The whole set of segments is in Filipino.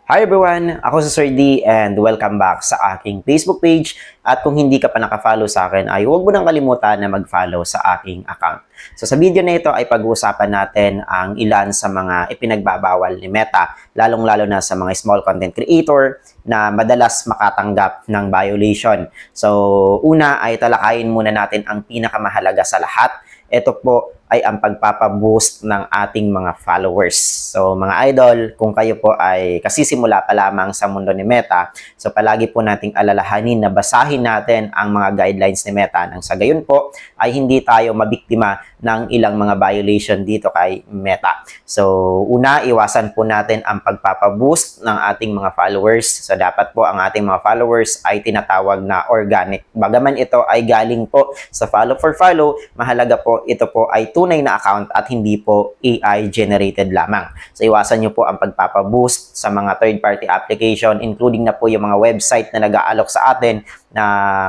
Hi everyone! Ako si Sir D and welcome back sa aking Facebook page. At kung hindi ka pa nakafollow sa akin ay huwag mo nang kalimutan na mag-follow sa aking account. So sa video na ito ay pag-uusapan natin ang ilan sa mga ipinagbabawal ni Meta, lalong-lalo na sa mga small content creator na madalas makatanggap ng violation. So una ay talakayin muna natin ang pinakamahalaga sa lahat. Ito po ay ang pagpapaboost ng ating mga followers. So mga idol, kung kayo po ay kasisimula pa lamang sa mundo ni Meta, so palagi po nating alalahanin na basahin natin ang mga guidelines ni Meta nang sa gayon po ay hindi tayo mabiktima ng ilang mga violation dito kay Meta. So una, iwasan po natin ang pagpapaboost ng ating mga followers. So dapat po ang ating mga followers ay tinatawag na organic. Bagaman ito ay galing po sa follow for follow, mahalaga po ito po ay tunay na account at hindi po AI generated lamang. So iwasan nyo po ang pagpapaboost sa mga third-party application, including na po yung mga website na nag-aalok sa atin na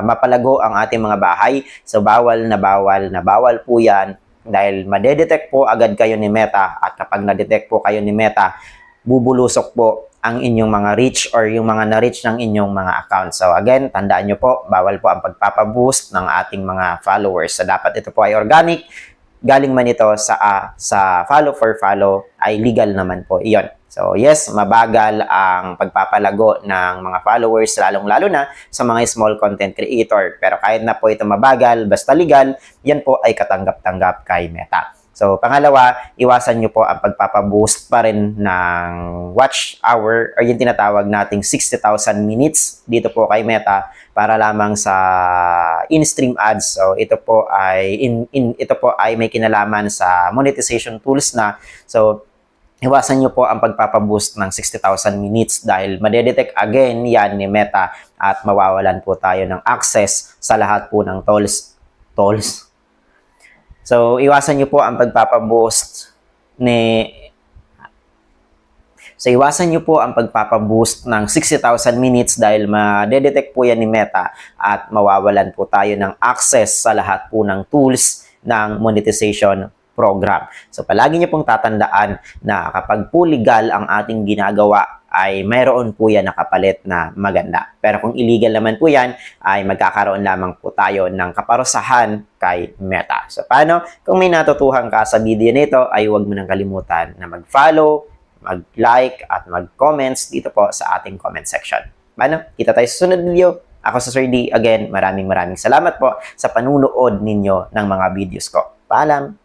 mapalago ang ating mga bahay. So bawal po yan dahil madedetect po agad kayo ni Meta, at kapag na-detect po kayo ni Meta, bubulusok po ang inyong mga reach or yung mga na-reach ng inyong mga account. So again, tandaan nyo po, bawal po ang pagpapaboost ng ating mga followers. So dapat ito po ay organic, galing man ito sa follow for follow ay legal naman po iyon. So yes, mabagal ang pagpapalago ng mga followers, lalong-lalo na sa mga small content creator. Pero kahit na po ito mabagal, basta legal, yan po ay katanggap-tanggap kay Meta. So, pangalawa, iwasan nyo po ang pagpapaboost pa rin ng watch hour or yung tinatawag nating 60,000 minutes dito po kay Meta para lamang sa in-stream ads. So, ito po ay may kinalaman sa monetization tools na. So, iwasan nyo po ang pagpapaboost ng 60,000 minutes dahil madedetect again yan ni Meta at mawawalan po tayo ng access sa lahat po ng tools. So, iwasan nyo po ang pagpapaboost ng 60,000 minutes dahil madedetect po yan ni Meta at mawawalan po tayo ng access sa lahat po ng tools ng monetization program. So, palagi nyo pong tatandaan na kapag po legal ang ating ginagawa, ay mayroon po yan nakapalit na maganda. Pero kung illegal naman po yan, ay magkakaroon lamang po tayo ng kaparusahan kay Meta. So, paano? Kung may natutuhan ka sa video nito, ay huwag mo nang kalimutan na mag-follow, mag-like, at mag-comments dito po sa ating comment section. Paano? Kita tayo sa sunod video. Ako sa Sir D. Again, maraming salamat po sa panunood ninyo ng mga videos ko. Paalam!